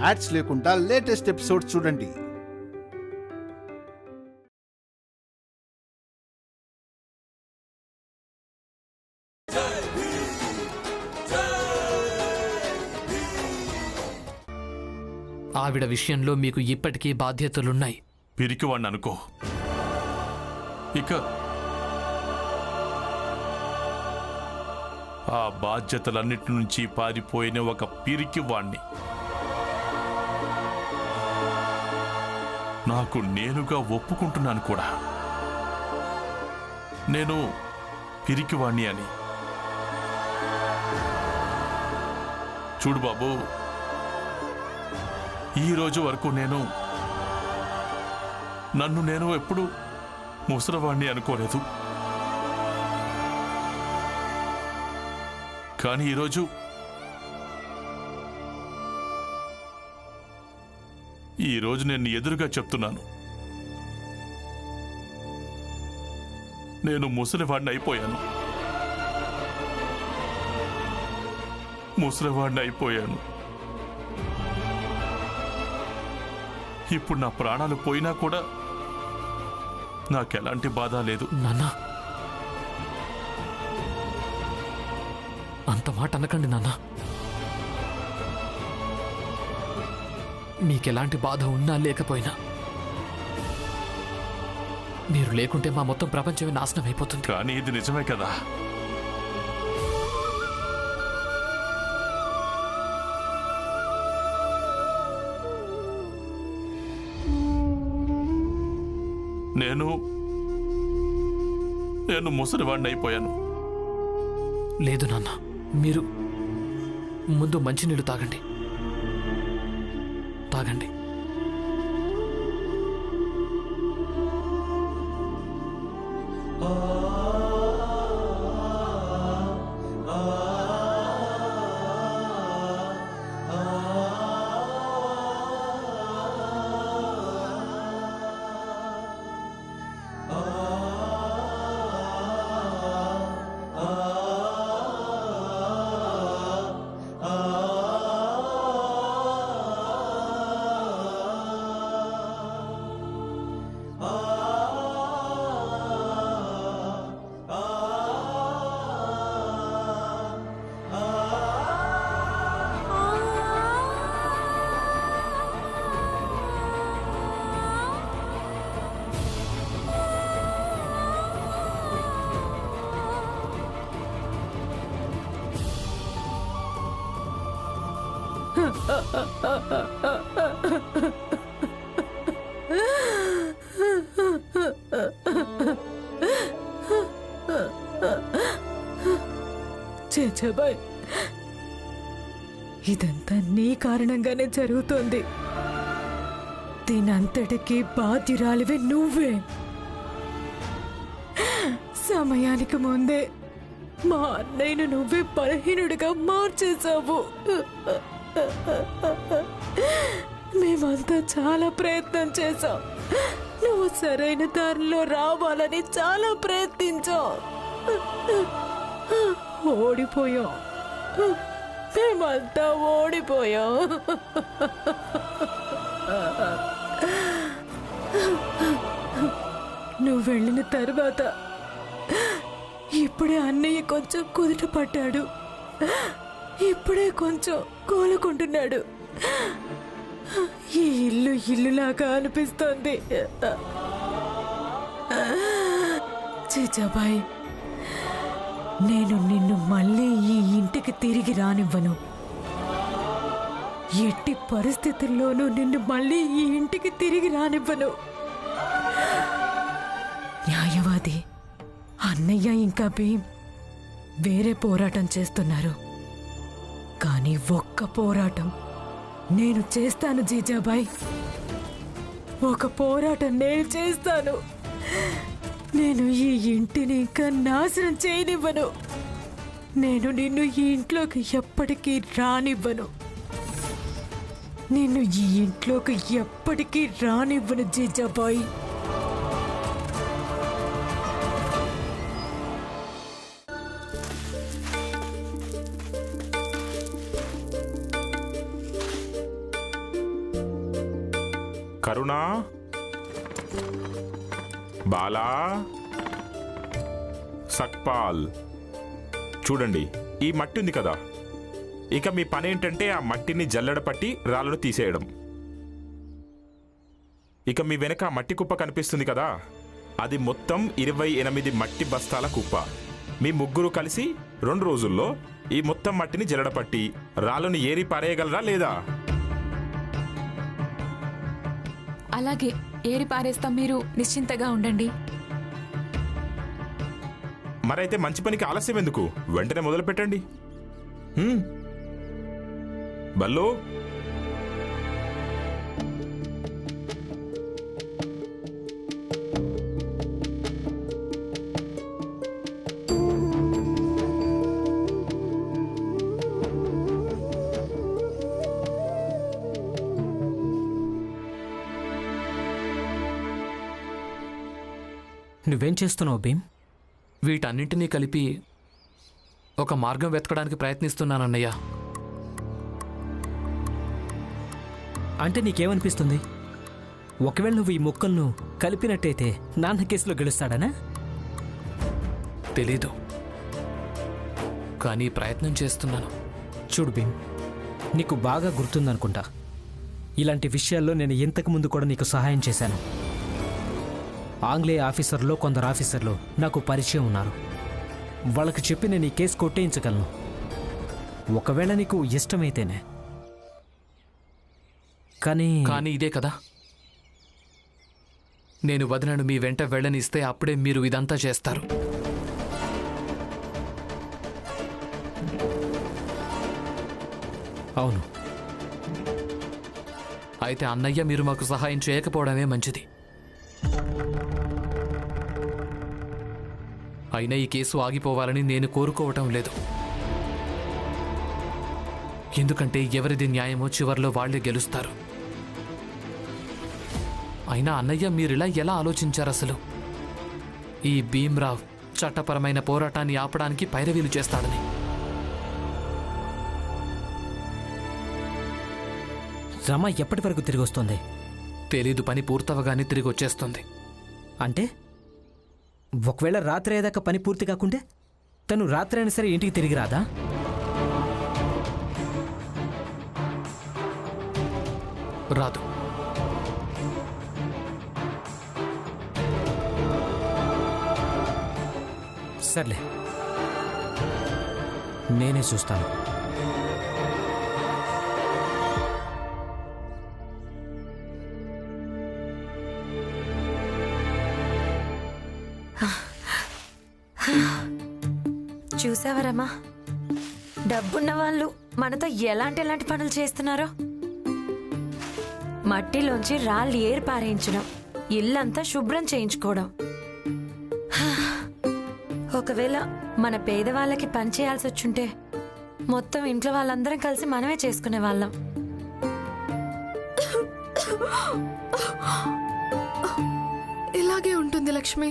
Ads లేకుండా latest episodes చూడండి. ఆవిడ విషయంలో మీకు ఇప్పటికీ బాధ్యతలున్నాయి. పిరికివాణ్ణి అనుకో. ఇక ఆ బాధ్యతలన్నిటి నుంచి పారిపోయిన ఒక పిరికివాణ్ణి నాకు నేనుగా ఒప్పుకుంటున్నాను కూడా. నేను పిరికివాణ్ణి అని. చూడు బాబు, ఈ రోజు వరకు నన్ను నేను ఎప్పుడు ముసలివాణ్ణి అనుకోలేదు. కానీ ఈరోజు నేను ఎదురుగా చెప్తున్నాను, నేను ముసలివాణ్ణి అయిపోయాను. ఇప్పుడు నా ప్రాణాలు పోయినా కూడా నాకెలాంటి బాధ లేదు. నాన్నా, అంత మాట అనకండి నాన్నా. మీకెలాంటి బాధ ఉన్నా లేకపోయినా మీరు లేకుంటే మా మొత్తం ప్రపంచమే నాశనం అయిపోతుంది. కానీ ఇది నిజమే కదా. నేను ముసలివాణ్ణి అయిపోయాను. లేదు నాన్న, మీరు ముందు మంచినీళ్ళు తాగండి. చేజాబాయ్, ఇదంతా నీ కారణంగానే జరుగుతోంది. దీనంతటికీ బాధ్యురాలివే నువ్వే. సమయానికి ముందే మా అన్నయ్యను నువ్వే బలహీనుడిగా మార్చేశావు. మేమంతా చాలా ప్రయత్నం చేశాం. నువ్వు సరైన దారిలో రావాలని చాలా ప్రయత్నించాం. ఓడిపోయాం. మేమంతా ఓడిపోయాం. నువ్వు వెళ్ళిన తర్వాత ఇప్పుడే అన్నయ్య కొంచెం కుదుట పడ్డాడు. ఇప్పుడే కొంచెం కోలుకుంటున్నాడు. ఈ ఇల్లు ఇల్లులాగా అనిపిస్తోంది. జీజాబాయ్, నేను నిన్ను మళ్ళీ ఈ ఇంటికి తిరిగి రానివ్వను. ఎట్టి పరిస్థితుల్లోనూ నిన్ను మళ్ళీ ఈ ఇంటికి తిరిగి రానివ్వను. న్యాయవాది అన్నయ్య ఇంకా భీమ్ వేరే పోరాటం చేస్తున్నారు. కానీ ఒక్క పోరాటం నేను చేస్తాను జీజాబాయ్. ఒక పోరాటం నేను చేస్తాను. నేను ఈ ఇంటిని ఇంకా నాశనం చేయనివ్వను. నేను నిన్ను ఈ ఇంట్లోకి ఎప్పటికీ రానివ్వను. నిన్ను ఈ ఇంట్లోకి ఎప్పటికీ రానివ్వను జీజాబాయ్. కరుణా, బాలా, సక్పాల్, చూడండి ఈ మట్టి ఉంది కదా, ఇక మీ పని ఏంటంటే ఆ మట్టిని జల్లెడ పట్టి రాళ్ళను తీసేయడం. ఇక మీ వెనక ఆ మట్టి కుప్ప కనిపిస్తుంది కదా, అది మొత్తం 28 మట్టి బస్తాల కుప్ప. మీ ముగ్గురు కలిసి 2 రోజుల్లో ఈ మొత్తం మట్టిని జల్లెడ పట్టి రాళ్ళను ఏరి పారేయగలరా లేదా? అలాగే ఏరి పారేస్తాం, మీరు నిశ్చింతగా ఉండండి. మరైతే మంచి పనికి ఆలస్యం ఎందుకు, వెంటనే మొదలు పెట్టండి. బల్లు, నువ్వేం చేస్తున్నావు భీమ్? వీటన్నింటినీ కలిపి ఒక మార్గం వెతకడానికి ప్రయత్నిస్తున్నానన్నయ్య. అంటే నీకేమనిపిస్తుంది? ఒకవేళ నువ్వు ఈ ముక్కలను కలిపినట్టయితే నాన్న కేసులో గెలుస్తాడనా? తెలీదు, కానీ ప్రయత్నం చేస్తున్నాను. చూడు భీమ్, నీకు బాగా గుర్తుందనుకుంటా, ఇలాంటి విషయాల్లో నేను ఇంతకు ముందు కూడా నీకు సహాయం చేశాను. ఆంగ్లేయ ఆఫీసర్లో కొందరు ఆఫీసర్లు నాకు పరిచయం ఉన్నారు. వాళ్ళకి చెప్పి నేను ఈ కేసు కొట్టేయించగలను, ఒకవేళ నీకు ఇష్టమైతేనే. కానీ ఇదే కదా, నేను వదినను మీ వెంట వెళ్ళనిస్తే అప్పుడే మీరు ఇదంతా చేస్తారు. అవును, అయితే అన్నయ్య మీరు మాకు సహాయం చేయకపోవడమే మంచిది. అయినా ఈ కేసు ఆగిపోవాలని నేను కోరుకోవటం లేదు. ఎందుకంటే ఎవరిది న్యాయమో చివర్లో వాళ్లే గెలుస్తారు. అయినా అన్నయ్య మీరిలా ఎలా ఆలోచించారు అసలు? ఈ భీమ్రావ్ చట్టపరమైన పోరాటాన్ని ఆపడానికి పైరవీలు చేస్తాడని. రమ ఎప్పటి వరకు తిరిగి వస్తుంది? తెలీదు, పని పూర్తవగానే తిరిగి వచ్చేస్తుంది. అంటే ఒకవేళ రాత్రి అయ్యేదాకా పని పూర్తి కాకుంటే తను రాత్రి అయినా సరే ఇంటికి తిరిగి రాదా? రాదు. సర్లే, నేనే చూస్తాను. చూసావరమ్మా, డబ్బున్న వాళ్ళు మనతో ఎలాంటి పనులు చేస్తున్నారో. మట్టిలోంచి రాళ్ళు ఏరి పారేయించడం, ఇల్లంతా శుభ్రం చేయించుకోవడం. ఒకవేళ మన పేదవాళ్ళకి పని చేయాల్సి వచ్చుంటే మొత్తం ఇంట్లో వాళ్ళందరం కలిసి మనమే చేసుకునే వాళ్ళం. ఇలాగే ఉంటుంది లక్ష్మి.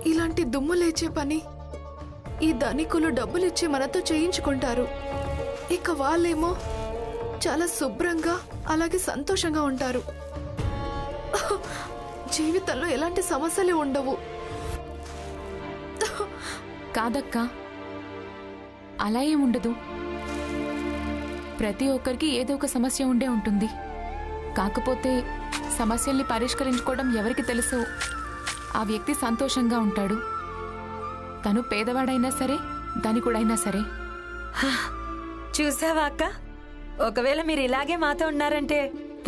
ఇలాంటి దుమ్ము లేచే పని ఈ ధనికులు డబ్బులిచ్చి మనతో చేయించుకుంటారు. ఇక వాళ్ళేమో చాలా శుభ్రంగా అలాగే సంతోషంగా ఉంటారు. జీవితంలో ఎలాంటి సమస్యలే ఉండవు. కాదక్కా, అలా ఏముండదు. ప్రతి ఒక్కరికి ఏదో ఒక సమస్య ఉండే ఉంటుంది. కాకపోతే సమస్యల్ని పరిష్కరించుకోవడం ఎవరికి తెలుసు? ఆ వ్యక్తి సంతోషంగా ఉంటాడు. తను పేదవాడైనా సరే, ధనికుడైనా సరే. చూసావా అక్క, ఒకవేళ మీరు ఇలాగే మాతో ఉన్నారంటే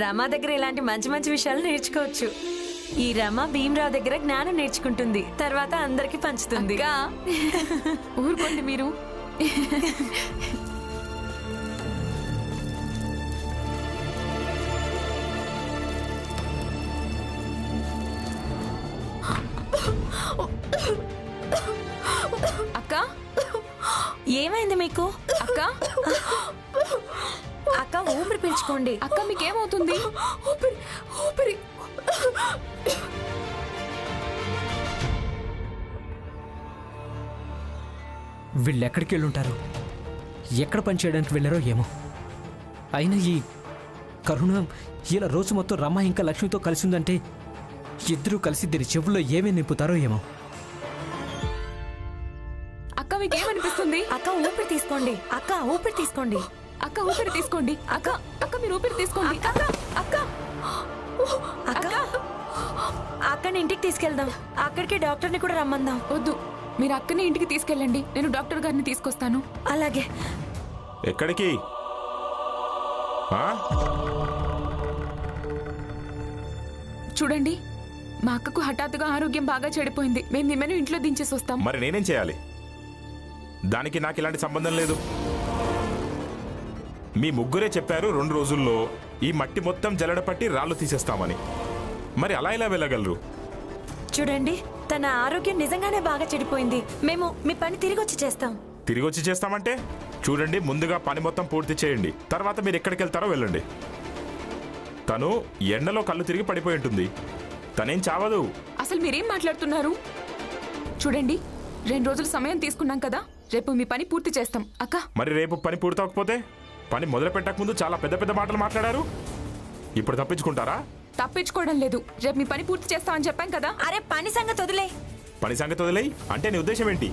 రమా దగ్గర ఇలాంటి మంచి మంచి విషయాలు నేర్చుకోవచ్చు. ఈ రమ భీమ్రావు దగ్గర జ్ఞానం నేర్చుకుంటుంది, తర్వాత అందరికి పంచుతుంది. ఊరుకోండి మీరు. అక్క, ఏమైంది మీకు? అక్క అక్క ఊపిరి పీల్చుకోండి. అక్క మీకేమవుతుంది? ఊపిరి. వీళ్ళు ఎక్కడికి వెళ్ళుంటారు? ఎక్కడ పని చేయడానికి వెళ్ళారో ఏమో. అయినా కరుణ ఇలా రోజు మొత్తం రమ ఇంకా లక్ష్మితో కలిసి ఉందంటే ఇద్దరూ కలిసి దీని చెవుల్లో ఏమేమి నింపుతారో ఏమో. అక్క మీకేమనిపిస్తుంది? అక్క ఊపిరి తీసుకోండి, అక్క ఊపిరి తీసుకోండి, అక్క ఊపిరి తీసుకోండి, అక్క అక్క మీరు ఊపిరి తీసుకోండి. అక్క అక్క అక్క అక్కని ఇంటికి తీసుకెళ్దాం. అక్కడికి డాక్టర్ని కూడా రమ్మందాం. వద్దు, మీరు అక్కని ఇంటికి తీసుకెళ్ళండి, నేను డాక్టర్ గారిని తీసుకొస్తాను. అలాగే. ఎక్కడికి? చూడండి, మా అక్కకు హఠాత్తుగా ఆరోగ్యం బాగా చెడిపోయింది. మేము నిమ్మను ఇంట్లో దించేసి వస్తాం. మరి నేనేం చేయాలి? దానికి నాకు ఇలాంటి సంబంధం లేదు. మీ ముగ్గురే చెప్పారు 2 రోజుల్లో ఈ మట్టి మొత్తం జల్లెడపట్టి రాళ్ళు తీసేస్తామని. మరి అలా ఇలా వెళ్ళగలరు? చూడండి, తన ఆరోగ్యం నిజంగానే బాగా చెడిపోయింది. మేము మీ పని తిరిగి వచ్చి చేస్తాం. తిరిగి వచ్చి చేస్తామంటే చూడండి, ముందుగా పని మొత్తం పూర్తి చేయండి, తర్వాత మీరు ఎక్కడికి వెళ్తారో వెళ్ళండి. తను ఎండలో కళ్ళు తిరిగి పడిపోయి ఉంటుంది, తనేం చావదు. అసలు మీరేం మాట్లాడుతున్నారు? చూడండి, 2 రోజులు సమయం తీసుకున్నాం కదా, రేపు మీ పని పూర్తి చేస్తాం. అక్క మరి రేపు పని పూర్తవకపోతే? పని మొదలు పెట్టక ముందు చాలా పెద్ద పెద్ద మాటలు మాట్లాడారు, ఇప్పుడు తప్పించుకుంటారా? తప్పించుకోవడం లేదు, రేపు మీ పని పూర్తి చేస్తామని చెప్పాం కదా. అరే పని సంగతి వదిలే. పని సంగతి వదిలేయి అంటే నీ ఉద్దేశం ఏంటి?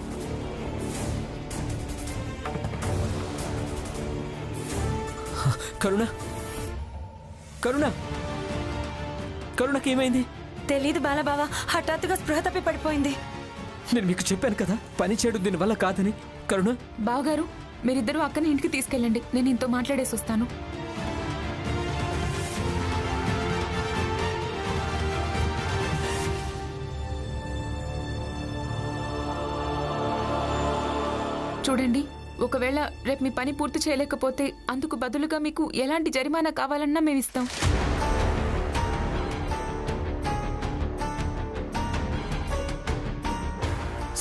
కరుణ కరుణ కరుణకి ఏమైంది? తెలీదు బాలబావ, హఠాత్తుగా స్పృహ తప్పి పడిపోయింది. నేను మీకు చెప్పాను కదా పని చేయడం దీనివల్ల కాదని. కరుణ బావగారు, మీరిద్దరూ అక్కని ఇంటికి తీసుకెళ్ళండి, నేను ఇంతో మాట్లాడేసి వస్తాను. చూడండి, ఒకవేళ రేపు మీ పని పూర్తి చేయలేకపోతే అందుకు బదులుగా మీకు ఎలాంటి జరిమానా కావాలన్నా మేము ఇస్తాం.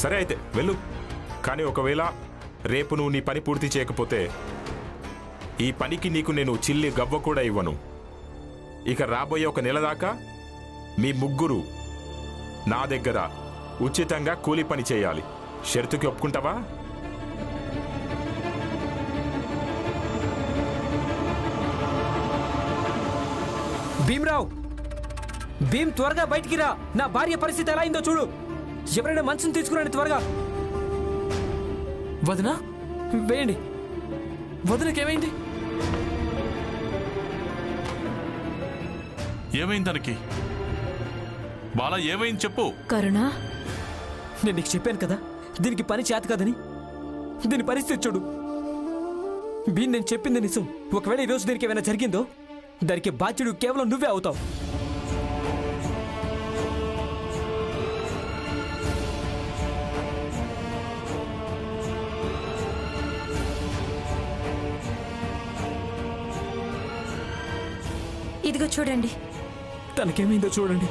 సరే అయితే వెళ్ళు, కానీ ఒకవేళ రేపు నువ్వు నీ పని పూర్తి చేయకపోతే ఈ పనికి నీకు నేను చిల్లి గవ్వ కూడా ఇవ్వను. ఇక రాబోయే 1 నెల దాకా మీ ముగ్గురు నా దగ్గర ఉచితంగా కూలి పని చేయాలి. షరతుకి ఒప్పుకుంటావా? భీమ్రావ్, భీమ్ త్వరగా బయటికి రా. నా భార్య పరిస్థితి ఎలా అయిందో చూడు. ఎవరైనా మనసును తీసుకురండి త్వరగా. వదినా, వేయండి. వదినకేమైంది? ఏమైంది తనకి? బాలా ఏమైంది చెప్పు. కరుణ, నేను నీకు చెప్పాను కదా దీనికి పని చేత కదని. దీని పరిస్థితి చూడు. భీమ్, నేను చెప్పింది నిజం. ఒకవేళ ఈరోజు దీనికి ఏమైనా జరిగిందో దానికి బాధ్యుడు కేవలం నువ్వే అవుతావు. ఇదిగో చూడండి. తనకేమైందో చూడండి.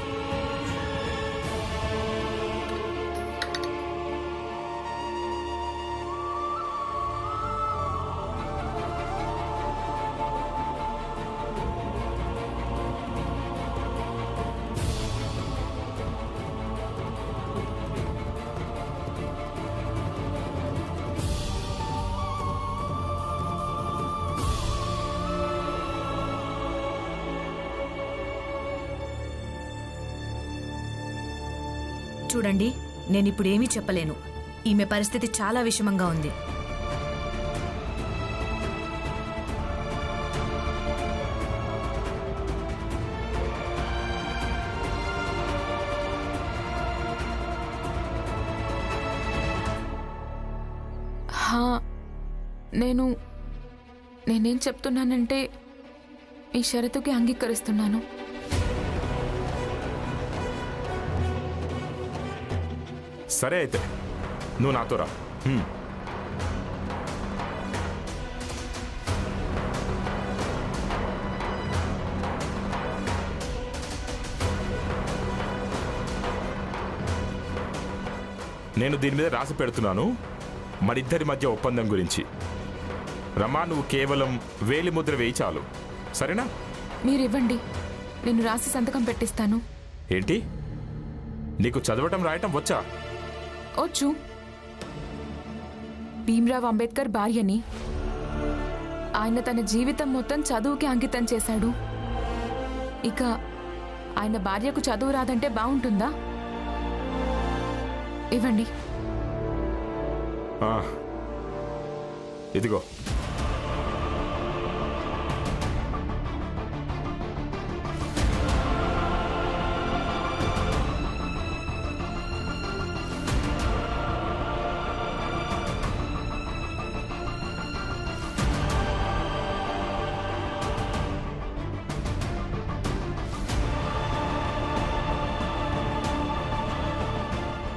చూడండి, నేనిప్పుడేమీ చెప్పలేను. ఈమె పరిస్థితి చాలా విషమంగా ఉంది. నేనేం చెప్తున్నానంటే ఈ షరతుకి అంగీకరిస్తున్నాను. సరే అయితే నువ్వు నాతో రా. నేను దీని మీద రాసి పెడుతున్నాను మరిద్దరి మధ్య ఒప్పందం గురించి. రమా, నువ్వు కేవలం వేలి ముద్ర వేయి చాలు, సరేనా? మీరివ్వండి, నేను రాసి సంతకం పెట్టిస్తాను. ఏంటి, నీకు చదవటం రాయటం వచ్చా? వచ్చు. భీమ్రావ్ అంబేద్కర్ భార్యని. ఆయన తన జీవితం మొత్తం చదువుకి అంకితం చేశాడు. ఇక ఆయన భార్యకు చదువు రాదంటే బాగుంటుందా? ఇవ్వండి. ఇదిగో.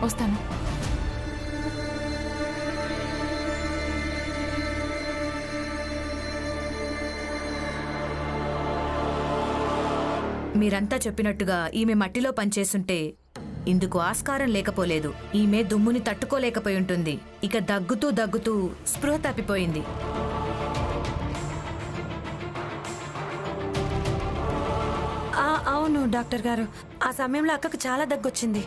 వస్తాను. మీరంతా చెప్పినట్టుగా ఈమె మట్టిలో పనిచేస్తుంటే ఇందుకు ఆస్కారం లేకపోలేదు. ఈమె దుమ్ముని తట్టుకోలేకపోయి ఉంటుంది. ఇక దగ్గుతూ దగ్గుతూ స్పృహ తప్పిపోయింది. అవును డాక్టర్ గారు, ఆ సమయంలో అక్కకు చాలా దగ్గొచ్చింది.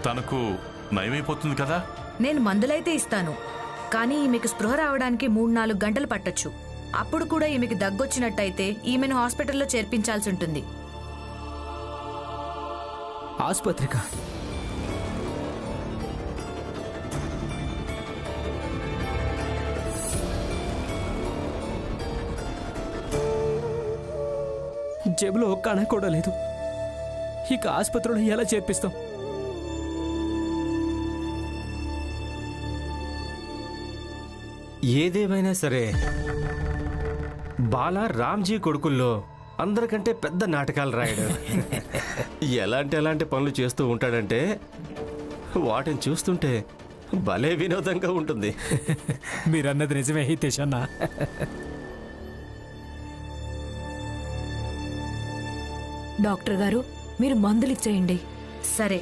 తనకు నయమైపోతుంది కదా? నేను మందులైతే ఇస్తాను, కానీ ఈమెకు స్పృహ రావడానికి 3-4 గంటలు పట్టొచ్చు. అప్పుడు కూడా ఈమెకి దగ్గొచ్చినట్టయితే ఈమెను హాస్పిటల్లో చేర్పించాల్సి ఉంటుంది. ఆసుపత్రికా? జేబులో ఒక్క అణ కూడా లేదు. ఇక ఆసుపత్రిలో ఎలా చేర్పిస్తాం? ఏదేమైనా సరే బాలా రామ్జీ కొడుకుల్లో అందరికంటే పెద్ద నాటకాలు రాయడు. ఎలాంటి పనులు చేస్తూ ఉంటాడంటే వాటిని చూస్తుంటే భలే వినోదంగా ఉంటుంది. మీరన్నది నిజమే హితేష్ అన్న. డాక్టర్ గారు, మీరు మందులు ఇచ్చేయండి. సరే.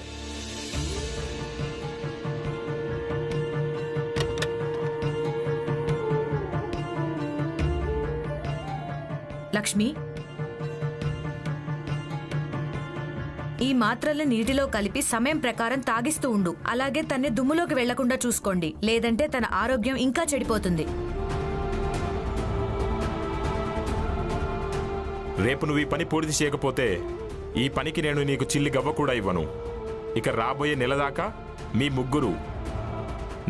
లక్ష్మి, ఈ మాత్రలు నీటిలో కలిపి సమయం ప్రకారం తాగిస్తూ ఉండు. అలాగే తన్ని దుమ్ములోకి వెళ్లకుండా చూసుకోండి, లేదంటే తన ఆరోగ్యం ఇంకా చెడిపోతుంది. రేపు నువ్వు ఈ పని పూర్తి చేయకపోతే ఈ పనికి నేను నీకు చిల్లి గవ్వ కూడా ఇవ్వను. ఇక రాబోయే నెల దాకా మీ ముగ్గురు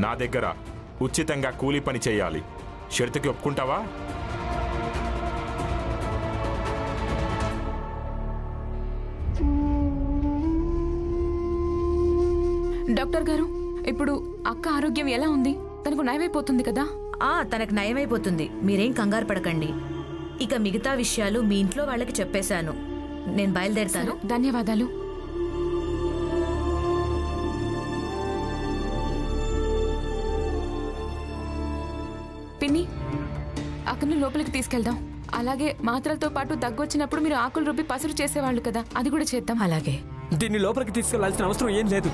నా దగ్గర ఉచితంగా కూలీ పని చేయాలి. షరతుకి ఒప్పుకుంటావా? డాక్టర్ గారు, ఇప్పుడు అక్క ఆరోగ్యం ఎలా ఉంది? తనకు నయమైపోతుంది కదా? తనకు నయమైపోతుంది. మీరేం కంగారు పడకండి. ఇక మిగతా విషయాలు మీ ఇంట్లో వాళ్ళకి చెప్పేశాను. నేను బయలుదేరుతాను. ధన్యవాదాలు. పిన్ని, అక్కని లోపలికి తీసుకెళ్దాం. అలాగే మాత్రలతో పాటు దగ్గొచ్చినప్పుడు మీరు ఆకులు రుబ్బి పసురు చేసేవాళ్ళు కదా, అది కూడా చేద్దాం. అలాగే. దీన్ని లోపలికి తీసుకెళ్లాల్సిన అవసరం ఏం లేదు.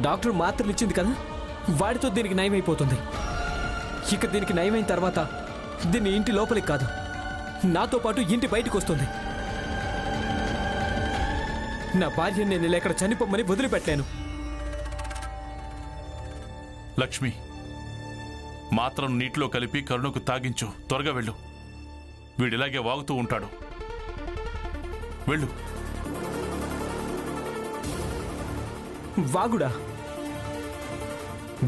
డాక్టర్ మాత్రలు ఇచ్చింది కదా, వాడితో దీనికి నయమైపోతుంది. ఇక దీనికి నయమైన తర్వాత దీన్ని ఇంటి లోపలికి కాదు, నాతో పాటు ఇంటి బయటకు వస్తుంది. నా భార్య నేను ఇక్కడ చనిపోమని వదిలిపెట్టాను. లక్ష్మి, మాత్రం నీటిలో కలిపి కరుణకు తాగించు. త్వరగా వెళ్ళు. వీడిలాగే వాగుతూ ఉంటాడు. వెళ్ళు. వాగుడా?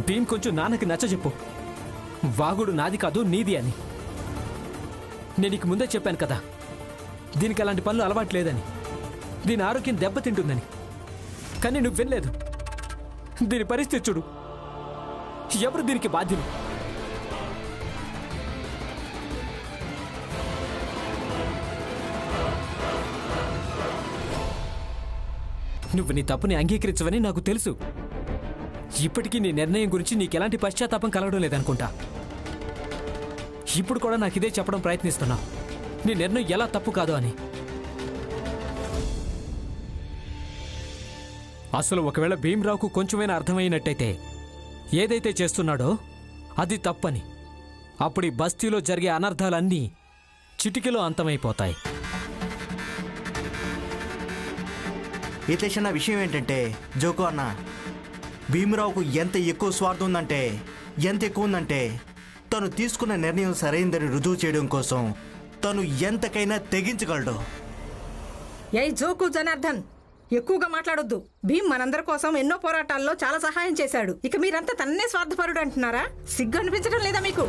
భీమ్ కొంచెం నాన్నకి నచ్చజెప్పు. వాగుడు నాది కాదు, నీది అని. నేను నీకు ముందే చెప్పాను కదా, దీనికి అలాంటి పనులు అలవాట్లేదని, దీని ఆరోగ్యం దెబ్బతింటుందని. కానీ నువ్వు వినలేదు. దీని పరిస్థితి చూడు. ఎవరు దీనికి బాధ్యులు? నువ్వు నీ తప్పుని అంగీకరించవని నాకు తెలుసు. ఇప్పటికీ నీ నిర్ణయం గురించి నీకెలాంటి పశ్చాత్తాపం కలగడం లేదనుకుంటా. ఇప్పుడు కూడా నాకు ఇదే చెప్పడం ప్రయత్నిస్తున్నా, నీ నిర్ణయం ఎలా తప్పు కాదు అని. అసలు ఒకవేళ భీమ్రావుకు కొంచెమైనా అర్థమైనట్టయితే ఏదైతే చేస్తున్నాడో అది తప్పని, అప్పుడు ఈ బస్తీలో జరిగే అనర్థాలన్నీ చిటికెలో అంతమైపోతాయి. హితేష్ అన్న విషయం ఏంటంటే జోకు అన్న, భీమరావుకు ఎంత ఎక్కువ స్వార్థం ఉందంటే, ఎంత ఎక్కువ ఉందంటే తను తీసుకున్న నిర్ణయం సరైందని రుజువు చేయడం కోసం తను ఎంతకైనా తెగించగలడు. ఏ జోకు జనార్దన్, ఎక్కువగా మాట్లాడొద్దు. భీమ్ మనందరి కోసం ఎన్నో పోరాటాల్లో చాలా సహాయం చేశాడు. ఇక మీరంతా తన్నే స్వార్థపరుడు అంటున్నారా? సిగ్గు అనిపించడం లేదా మీకు?